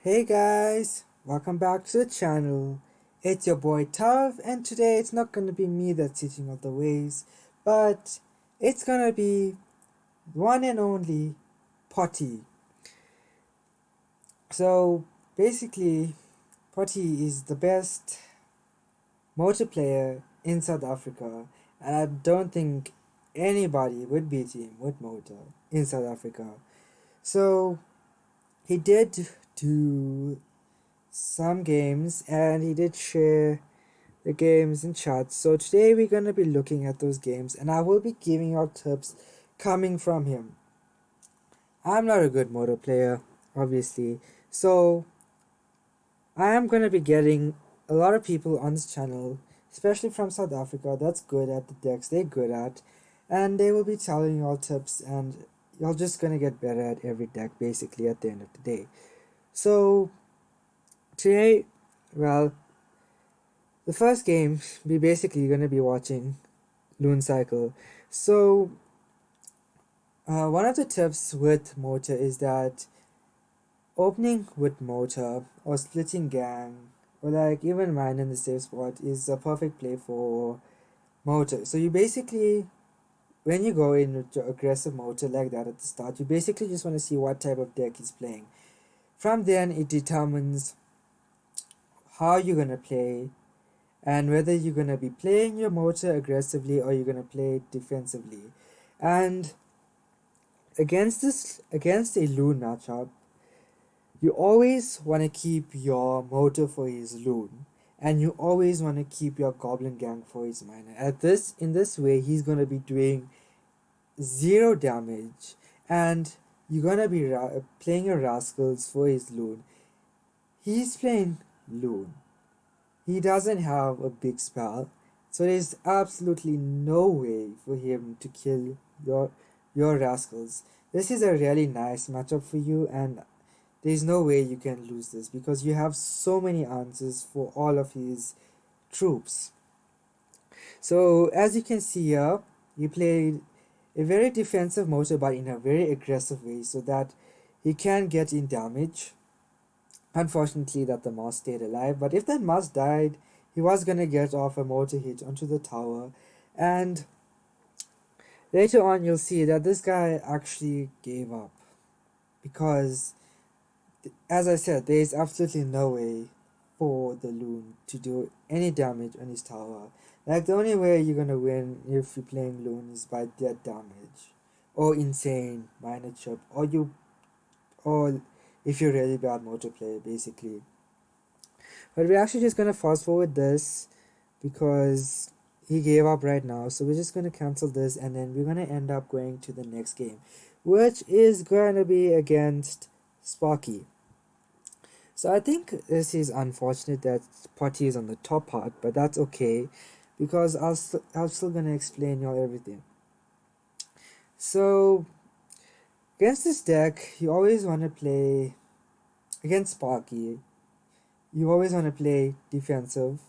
Hey guys, welcome back to the channel. It's your boy Tav, and today it's not gonna be me that's teaching all the ways, but it's gonna be one and only Pottie. So basically, Pottie is the best Mortar player in South Africa, and I don't think anybody would beat him with Mortar in South Africa. So he did do some games and he did share the games in chat. So today we're going to be looking at those games and I will be giving out tips coming from him. I'm not a good Motor player, obviously. So I am going to be getting a lot of people on this channel, especially from South Africa, that's good at the decks they're good at. And they will be telling you all tips and you're just going to get better at every deck basically at the end of the day. So today, well, the first game, we basically gonna be watching Loon Cycle. So, one of the tips with Mortar is that opening with Mortar or splitting gang or like even mine in the safe spot is a perfect play for Mortar. So you basically, when you go in with your aggressive Mortar like that at the start, you basically just want to see what type of deck he's playing. From then, it determines how you're gonna play and whether you're going to be playing your Mortar aggressively or you're going to play it defensively. And against a Loon matchup, you always want to keep your Mortar for his Loon, and you always want to keep your Goblin Gang for his Miner. In this way, he's going to be doing 0 damage, and you're going to be playing your Rascals for his Loon. He's playing Loon. He doesn't have a big spell, so there's absolutely no way for him to kill your Rascals. This is a really nice matchup for you, and there's no way you can lose this because you have so many answers for all of his troops. So as you can see here, he played a very defensive Mortar but in a very aggressive way so that he can get in damage. Unfortunately that the mouse stayed alive, but if that mouse died, he was gonna get off a Mortar hit onto the tower, and later on you'll see that this guy actually gave up because, as I said, there is absolutely no way for the Loon to do any damage on his tower. Like, the only way you're gonna win if you're playing Loon is by dead damage or insane minor chip, or if you're really bad Mortar player basically. But we're actually just gonna fast forward this because he gave up right now. So we're just gonna cancel this and then we're gonna end up going to the next game, which is gonna be against Sparky. So I think this is unfortunate that Pottie is on the top part, but that's okay because I'm still gonna explain y'all everything. So against this deck, you always want to play against Sparky. You always want to play defensive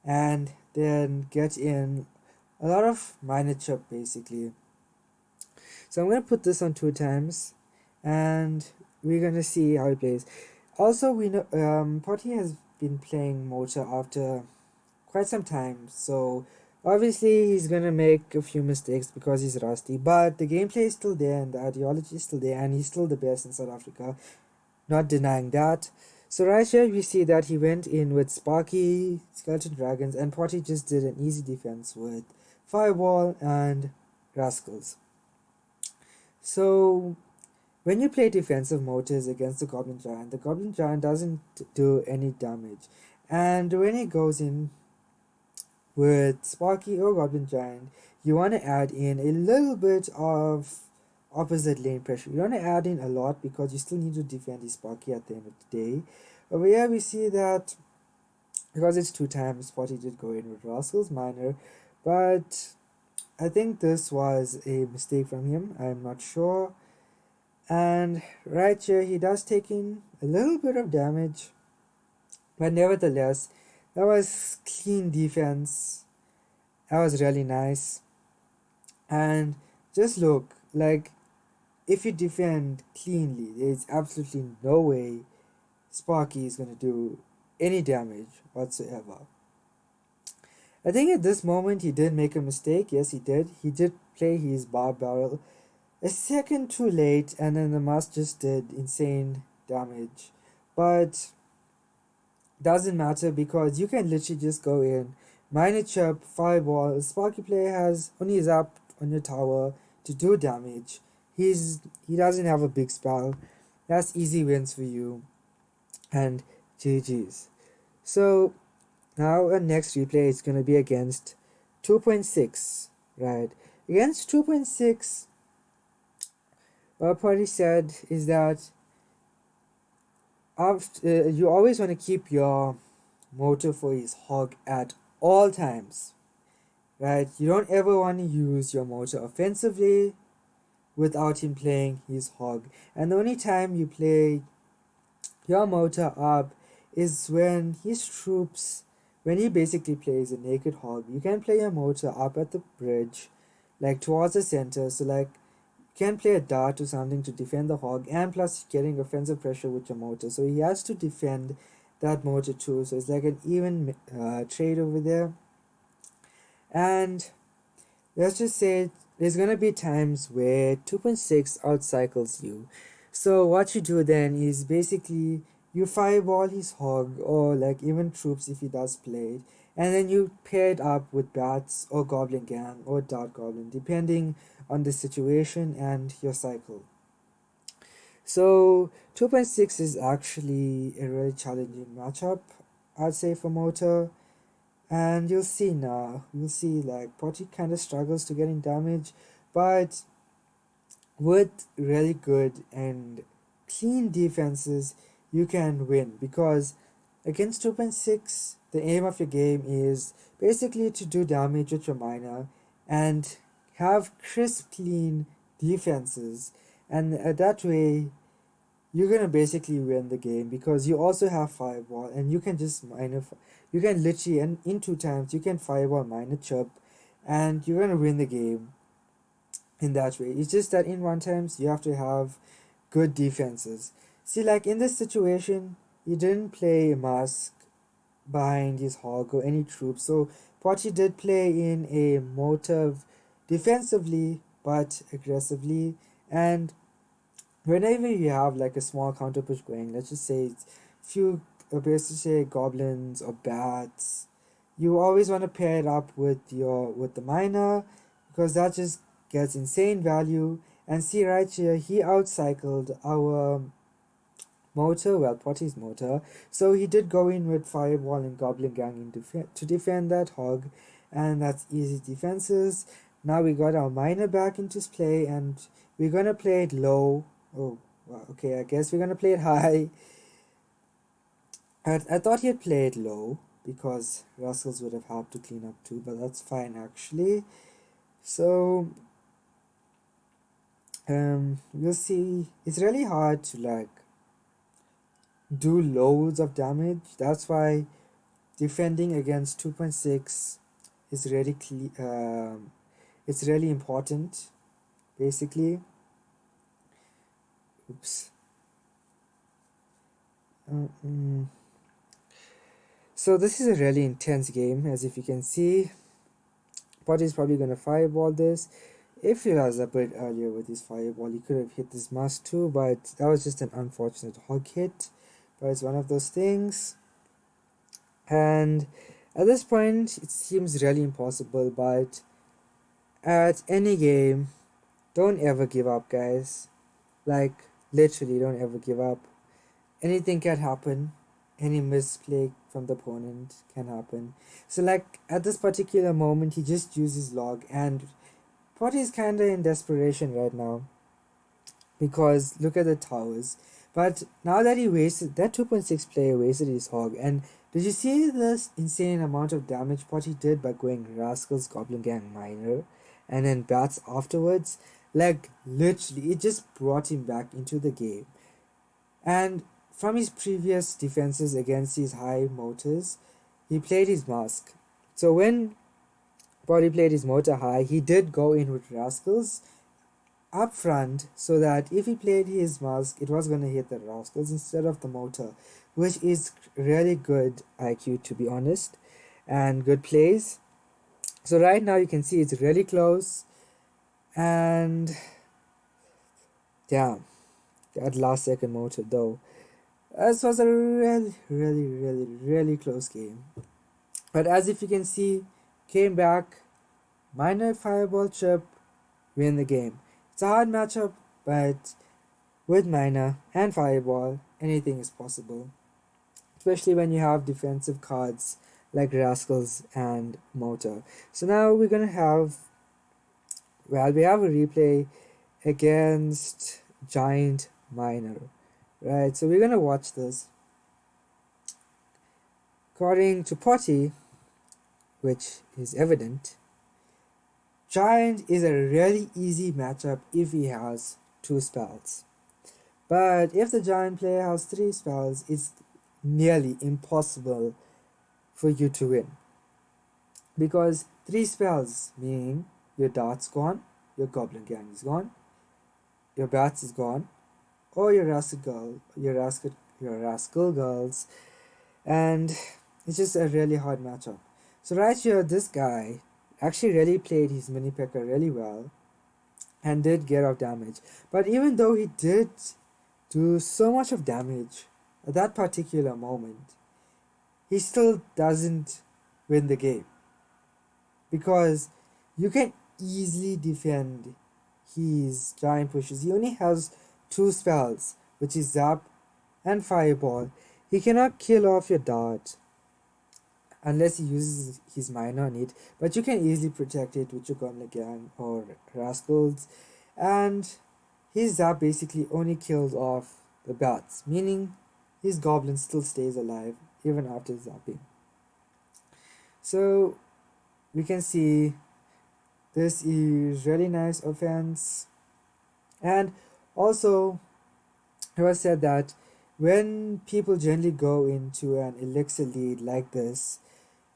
and then get in a lot of minor chip basically. So I'm going to put this on 2 times and we're going to see how he plays. Also, we know Pottie has been playing Mortar after quite some time, so obviously he's going to make a few mistakes because he's rusty, but the gameplay is still there and the ideology is still there and he's still the best in South Africa, not denying that. So right here we see that he went in with Sparky, Skeleton Dragons, and Pottie just did an easy defense with Fireball and Rascals. So when you play defensive Mortars against the Goblin Giant doesn't do any damage. And when he goes in with Sparky or Goblin Giant, you want to add in a little bit of opposite lane pressure. You don't want to add in a lot because you still need to defend the Sparky at the end of the day. Over here we see that because it's 2 times, Pottie did go in with Rascal's Miner, but I think this was a mistake from him. I'm not sure. And right here he does take in a little bit of damage, but nevertheless that was clean defense. That was really nice. And just look, like, if you defend cleanly, there's absolutely no way Sparky is going to do any damage whatsoever. I think at this moment he did make a mistake. Yes, he did. He did play his bar barrel a second too late, and then the mask just did insane damage. But doesn't matter because you can literally just go in, mine a chip, fireball. Sparky player has only zap on your tower to do damage. He doesn't have a big spell. That's easy wins for you. And GG's. So now our next replay is gonna be against 2.6, right? Against 2.6, what Pottie said is that after, you always want to keep your Mortar for his hog at all times, right? You don't ever want to use your Mortar offensively without him playing his hog. And the only time you play your Mortar up is when his troops, when he basically plays a naked hog. You can play your Mortar up at the bridge, like towards the center, so like you can play a dart or something to defend the hog, and plus getting offensive pressure with your Mortar, so he has to defend that Mortar too, so it's like an even trade over there. And let's just say there's gonna be times where 2.6 outcycles you. So what you do then is basically you fireball his hog, or like even troops if he does play it, and then you pair it up with bats or goblin gang or dart goblin depending on the situation and your cycle. So 2.6 is actually a really challenging matchup, I'd say, for Mortar. And you'll see now, like Pottie kind of struggles to getting damage, but with really good and clean defenses, you can win, because against 2.6, the aim of your game is basically to do damage with your miner and have crisp, clean defenses, and that way you're gonna basically win the game, because you also have fireball and you can just you can literally, and in 2 times you can fireball mine a chip and you're gonna win the game in that way. It's just that in 1 times you have to have good defenses. See, like in this situation, he didn't play a mask behind his hog or any troops, so Pottie did play in a motive defensively but aggressively. And whenever you have like a small counter push going, let's just say it's few, basically say goblins or bats, you always want to pair it up with the miner, because that just gets insane value. And see right here, he outcycled our Mortar, well, Pottie's Mortar, so he did go in with fireball and goblin gang to defend that hog, and that's easy defenses. Now we got our miner back into play, and we're gonna play it low. Oh, well, okay, I guess we're gonna play it high. I thought he'd play it low because Rascals would have helped to clean up too, but that's fine actually. So we'll see. It's really hard to like do loads of damage. That's why defending against 2.6 is really it's really important, basically. Oops. So this is a really intense game, as if you can see. Pottie is probably gonna fireball this. If he was a bit earlier with his fireball, he could have hit this mask too, but that was just an unfortunate hog hit. But it's one of those things. And at this point, it seems really impossible, but at any game, don't ever give up, guys. Like, literally, don't ever give up. Anything can happen. Any misplay from the opponent can happen. So, like, at this particular moment, he just uses log, and Pottie is kind of in desperation right now, because look at the towers. But now that he wasted, that 2.6 player wasted his hog, and did you see this insane amount of damage Pottie did by going Rascals, Goblin Gang, Miner, and then Bats afterwards? Like, literally, it just brought him back into the game. And from his previous defenses against these high Mortars, he played his mask. So when Pottie played his Mortar high, he did go in with Rascals. up front so that if he played his mask, it was going to hit the rascals instead of the Mortar, which is really good IQ, to be honest, and good plays. So right now you can see it's really close, and yeah, that last second Mortar though. This was a really close game. But as if you can see, came back, minor fireball chip, win the game. It's a hard matchup, but with minor and fireball, anything is possible. Especially when you have defensive cards like Rascals and Mortar. So now we're gonna have, well, we have a replay against Giant Minor. Right, so we're gonna watch this. According to Pottie, which is evident, Giant is a really easy matchup if he has 2 spells. But if the Giant player has 3 spells, it's nearly impossible for you to win. Because 3 spells, meaning your Dart's gone, your Goblin Gang is gone, your Bats is gone, or your Rascal Girls, and it's just a really hard matchup. So right here, this guy actually really played his mini P.E.K.K.A really well and did get off damage. But even though he did do so much of damage at that particular moment, he still doesn't win the game. Because you can easily defend his giant pushes. He only has 2 spells, which is Zap and Fireball. He cannot kill off your Dart unless he uses his minor on it, but you can easily protect it with your Goblin Gang or Rascals, and his Zap basically only kills off the Bats, meaning his Goblin still stays alive even after zapping. So we can see this is really nice offense. And also it was said that when people generally go into an elixir lead like this,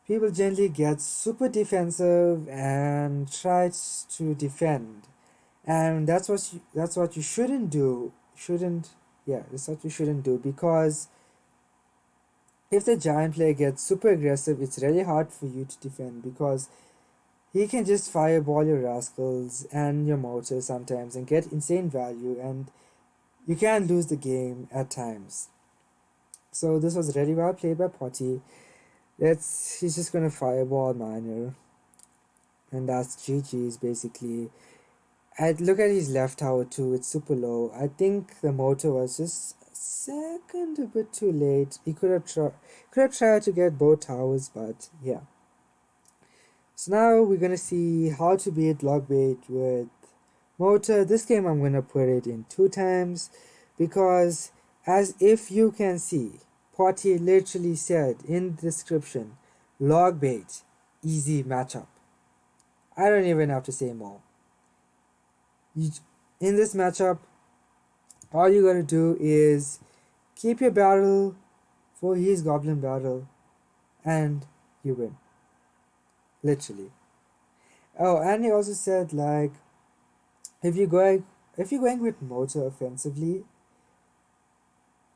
people generally get super defensive and try to defend, and that's what you shouldn't do. That's what you shouldn't do, because if the giant player gets super aggressive, it's really hard for you to defend, because he can just fireball your rascals and your mortar sometimes and get insane value, and you can lose the game at times. So this was really well played by Pottie. He's just gonna fireball minor, and that's GG's basically. I'd look at his left tower too, it's super low. I think the Mortar was just a second a bit too late. He could have tried to get both towers, but yeah. So now we're gonna see how to beat Logbait with Mortar. This game I'm gonna put it in 2 times, because as if you can see, Pottie literally said in the description, Logbait, easy matchup. I don't even have to say more. In this matchup, all you gotta do is keep your barrel for his goblin barrel, and you win. Literally. Oh, and he also said, like, if you're going with Mortar offensively,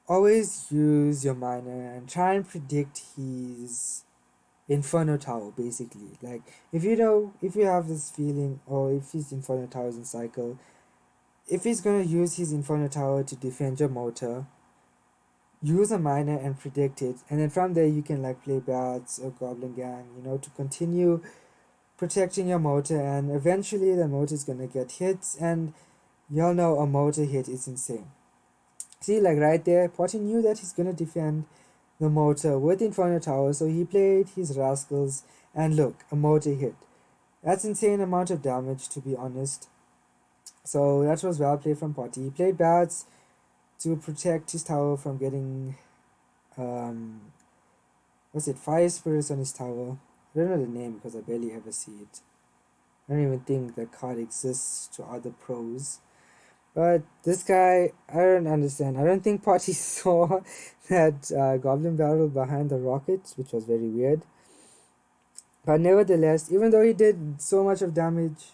always use your minor and try and predict his Inferno Tower, basically. Like, if you have this feeling, or if his Inferno Tower is in cycle, if he's gonna use his Inferno Tower to defend your Mortar, use a minor and predict it, and then from there you can like play Bats or Goblin Gang, to continue protecting your Mortar, and eventually the Mortar is gonna get hits, and y'all know a Mortar hit is insane. See, like right there, Pottie knew that he's gonna defend the Mortar with Inferno Tower, so he played his Rascals, and look, a Mortar hit. That's insane amount of damage, to be honest. So that was well played from Pottie. He played Bats to protect his tower from getting Fire Spirits on his tower. I don't know the name because I barely ever see it. I don't even think the card exists to other pros. But this guy, I don't understand. I don't think Pottie saw that Goblin Barrel behind the rockets, which was very weird. But nevertheless, even though he did so much of damage,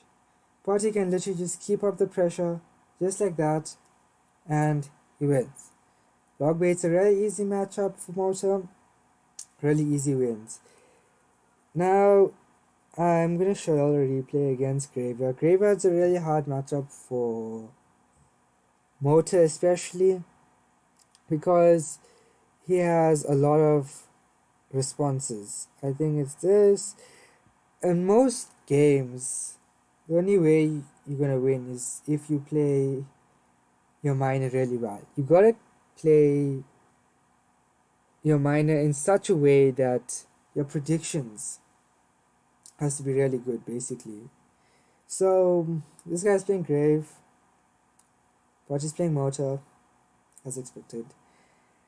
Pottie can literally just keep up the pressure just like that, and he wins. Log bait's a really easy matchup for Mortar, really easy wins. Now I'm gonna show you all a replay against Graveyard. Graveyard's a really hard matchup for Mortar, especially because he has a lot of responses. I think it's this. In most games, the only way you're gonna win is if you play your miner really well. You gotta play your miner in such a way that your predictions has to be really good, basically. So this guy's playing Grave, Pottie's playing Mortar, as expected.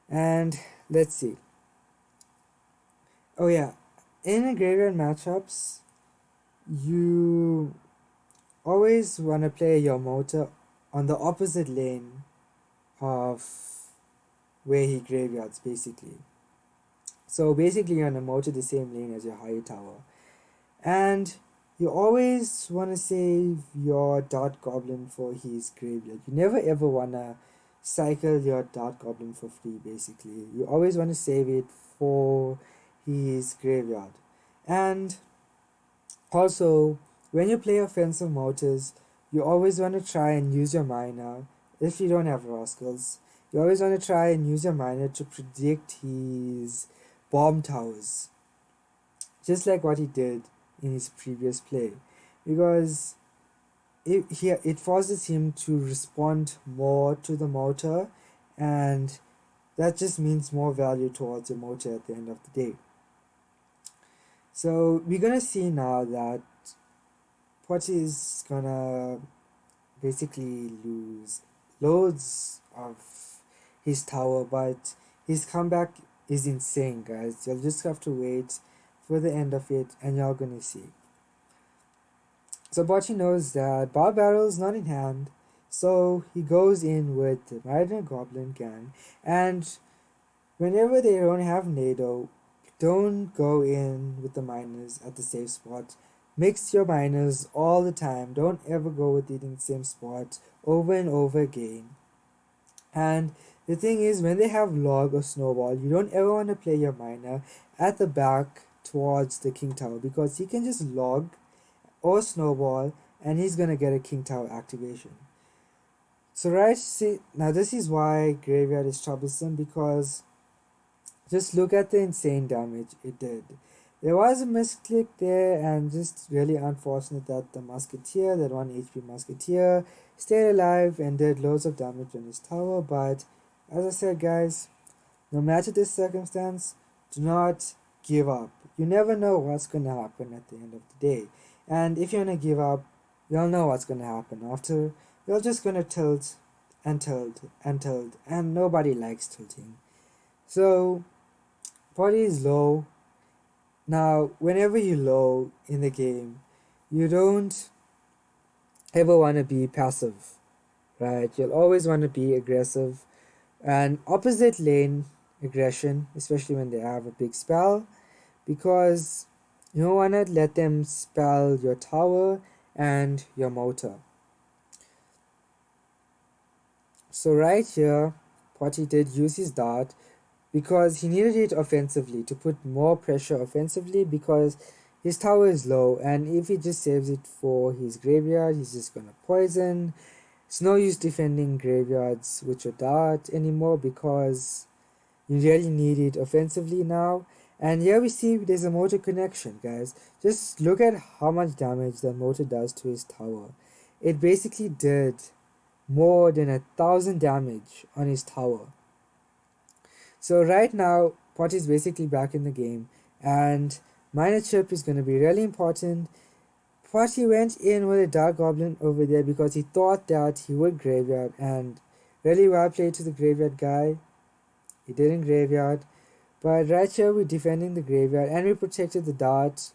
And let's see. Oh yeah, in graveyard matchups, you always want to play your Mortar on the opposite lane of where he graveyards, basically. So basically you're on a Mortar the same lane as your higher tower. And you always want to save your Dart Goblin for his graveyard. You never ever want to cycle your Dart Goblin for free, basically. You always want to save it for his graveyard. And also, when you play offensive Mortars, you always want to try and use your miner. If you don't have Rascals, you always want to try and use your miner to predict his bomb towers, just like what he did in his previous play, because it forces him to respond more to the Mortar, and that just means more value towards the Mortar at the end of the day. So we're gonna see now that Pottie is gonna basically lose loads of his tower, but his comeback is insane, guys. You'll just have to wait for the end of it and you're gonna see. So Pottie knows that Bar Barrel's not in hand, so he goes in with the Mariner Goblin Gang, and whenever they don't have Nado, don't go in with the miners at the safe spot. Mix your miners all the time. Don't ever go with it in the same spot over and over again. And the thing is, when they have Log or Snowball, you don't ever want to play your miner at the back towards the King Tower, because he can just Log or Snowball and he's gonna get a King Tower activation. So right, see, now this is why Graveyard is troublesome, because just look at the insane damage it did. There was a misclick there, and just really unfortunate that the Musketeer, that 1 HP Musketeer, stayed alive and did loads of damage on his tower. But as I said, guys, no matter the circumstance, do not give up. You never know what's going to happen at the end of the day. And if you're going to give up, you'll know what's going to happen after. You're just going to tilt and tilt and tilt, and nobody likes tilting. So Pottie is low. Now, whenever you're low in the game, you don't ever want to be passive, right? You'll always want to be aggressive. And opposite lane aggression, especially when they have a big spell, because you don't want to let them spell your tower and your Mortar. So right here, Pottie did use his dart, because he needed it offensively, to put more pressure offensively, because his tower is low, and if he just saves it for his graveyard, he's just gonna poison. It's no use defending graveyards with your dart anymore, because you really need it offensively now. And here we see there's a Mortar connection, guys. Just look at how much damage that Mortar does to his tower. It basically did more than 1,000 damage on his tower. So right now, Pottie is basically back in the game, and Miner Chip is going to be really important. Pottie went in with a Dark Goblin over there because he thought that he would graveyard, and really well played to the graveyard guy. He didn't graveyard, but right here we're defending the graveyard, and we protected the dart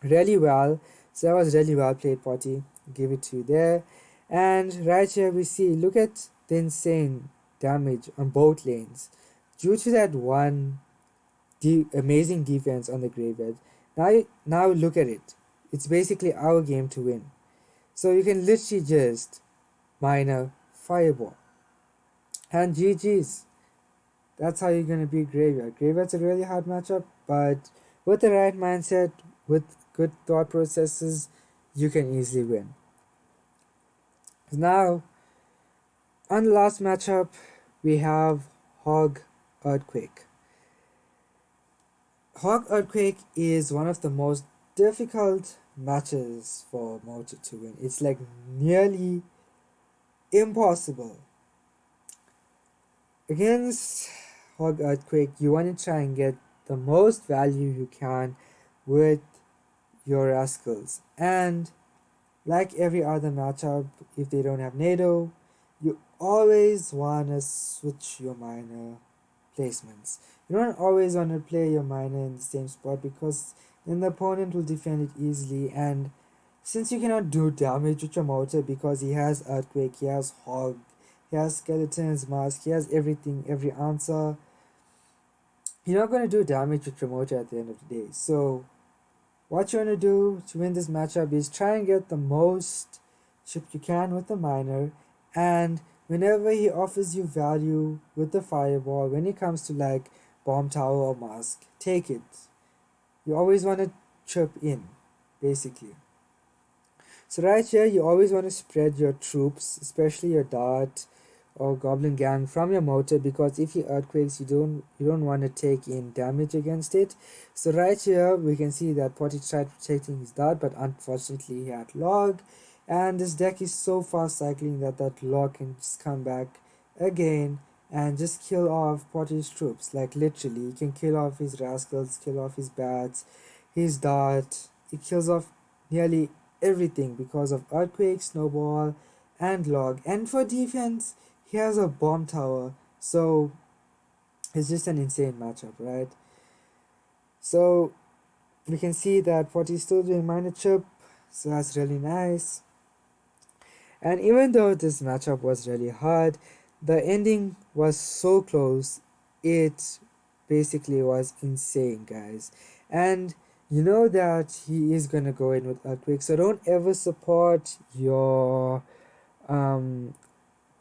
really well. So that was really well played, Pottie. Give it to you there. And right here we see, look at the insane damage on both lanes due to that one amazing defense on the graveyard. Now look at it. It's basically our game to win. So you can literally just mine a fireball. And GG's. That's how you're gonna beat Graveyard. Graveyard's a really hard matchup, but with the right mindset, with good thought processes, you can easily win. Now, on the last matchup, we have Hog Earthquake. Hog Earthquake is one of the most difficult matches for Mortar to win. It's like nearly impossible. Against Hog Earthquake, you want to try and get the most value you can with your rascals. And like every other matchup, if they don't have NATO, you always want to switch your miner placements. You don't always want to play your miner in the same spot because then the opponent will defend it easily. And since you cannot do damage with your Mortar because he has Earthquake, he has Hog, he has Skeleton's Mask, he has everything, every answer, you're not going to do damage with your Mortar at the end of the day. So what you want to do to win this matchup is try and get the most chip you can with the miner, and whenever he offers you value with the fireball, when it comes to like bomb tower or mask, take it. You always want to chip in, basically. So right here, you always want to spread your troops, especially your dart or goblin gang, from your Mortar, because if he earthquakes, you don't want to take in damage against it. So right here we can see that Pottie tried protecting his dart, but unfortunately he had log, and this deck is so fast cycling that log can just come back again and just kill off Pottie's troops. Like literally, he can kill off his rascals, kill off his bats, his dart. It kills off nearly everything because of earthquake, snowball, and log. And for defense, he has a bomb tower, so it's just an insane matchup, right? So we can see that Pottie's still doing minor chip, so that's really nice. And even though this matchup was really hard, the ending was so close. It basically was insane, guys. And you know that he is gonna go in with Earthquake, so don't ever support your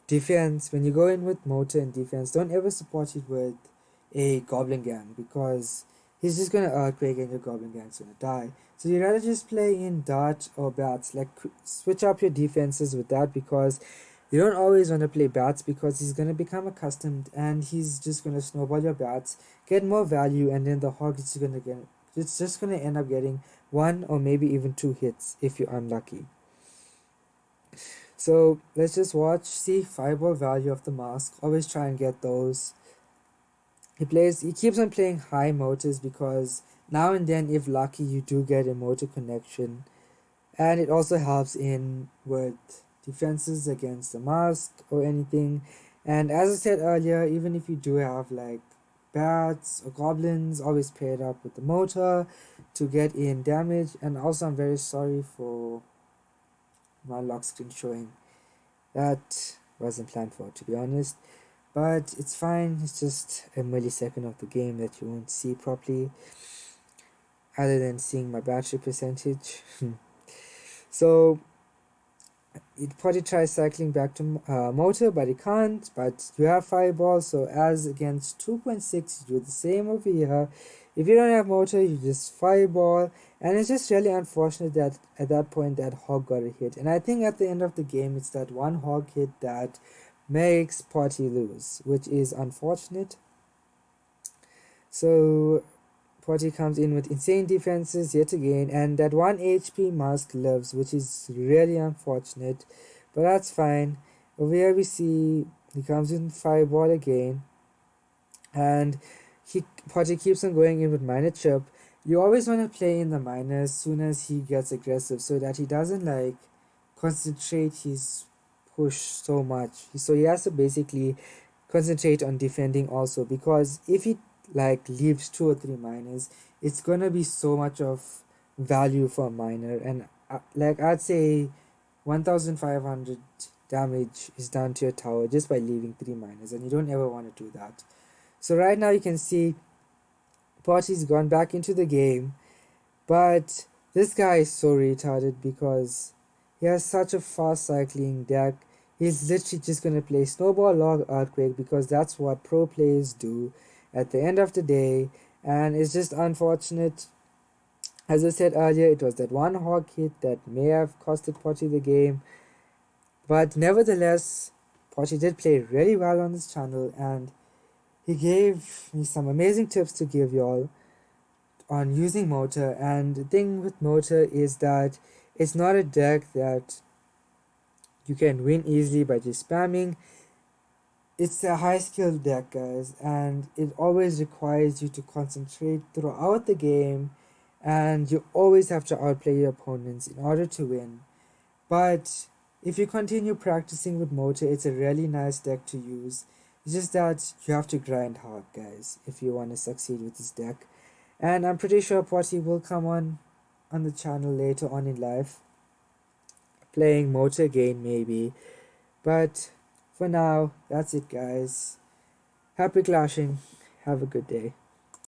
defense. When you go in with Mortar and defense, don't ever support it with a goblin gang, because he's just gonna earthquake and your goblin gang's gonna die. So you rather just play in dart or bats. Like switch up your defenses with that, because you don't always want to play bats because he's gonna become accustomed and he's just gonna snowball your bats, get more value, and then the hog is gonna get, it's just gonna end up getting one or maybe even two hits if you're unlucky. So let's just watch, see fireball value of the mask. Always try and get those. He keeps on playing high Mortars because now and then, if lucky, you do get a Mortar connection. And it also helps in with defenses against the mask or anything. And as I said earlier, even if you do have like bats or goblins, always pair it up with the Mortar to get in damage. And also, I'm very sorry for my lock screen showing. That wasn't planned for, to be honest, but it's fine. It's just a millisecond of the game that you won't see properly, other than seeing my battery percentage. So it probably tries cycling back to Mortar, but it can't. But you have fireball, so as against 2.6, you do the same over here. If you don't have Mortar, you just fireball, and it's just really unfortunate that at that point that hog got a hit. And I think at the end of the game, it's that one hog hit that makes Pottie lose, which is unfortunate. So Pottie comes in with insane defenses yet again, and that 1 HP mask lives, which is really unfortunate, but that's fine. Over here we see he comes in fireball again, and Pottie keeps on going in with minor chip. You always want to play in the minor as soon as he gets aggressive, so that he doesn't like concentrate his push so much. So he has to basically concentrate on defending also, because if he like leaves 2 or 3 miners, it's gonna be so much of value for a miner. And like I'd say 1500 damage is done to your tower just by leaving 3 miners, and you don't ever want to do that. So right now you can see Pottie's gone back into the game, but this guy is so retarded because He has such a fast cycling deck. He's literally just gonna play Snowball, Log, Earthquake because that's what pro players do at the end of the day. And it's just unfortunate. As I said earlier, it was that one hog hit that may have costed Pottie the game. But nevertheless, Pottie did play really well on this channel, and he gave me some amazing tips to give y'all on using Mortar. And the thing with Mortar is that it's not a deck that you can win easily by just spamming. It's a high skill deck, guys, and it always requires you to concentrate throughout the game, and you always have to outplay your opponents in order to win. But if you continue practicing with Mortar, it's a really nice deck to use. It's just that you have to grind hard, guys, if you want to succeed with this deck. And I'm pretty sure Pottie will come on the channel later on in life, playing Mortar again maybe. But for now, that's it, guys. Happy clashing. Have a good day.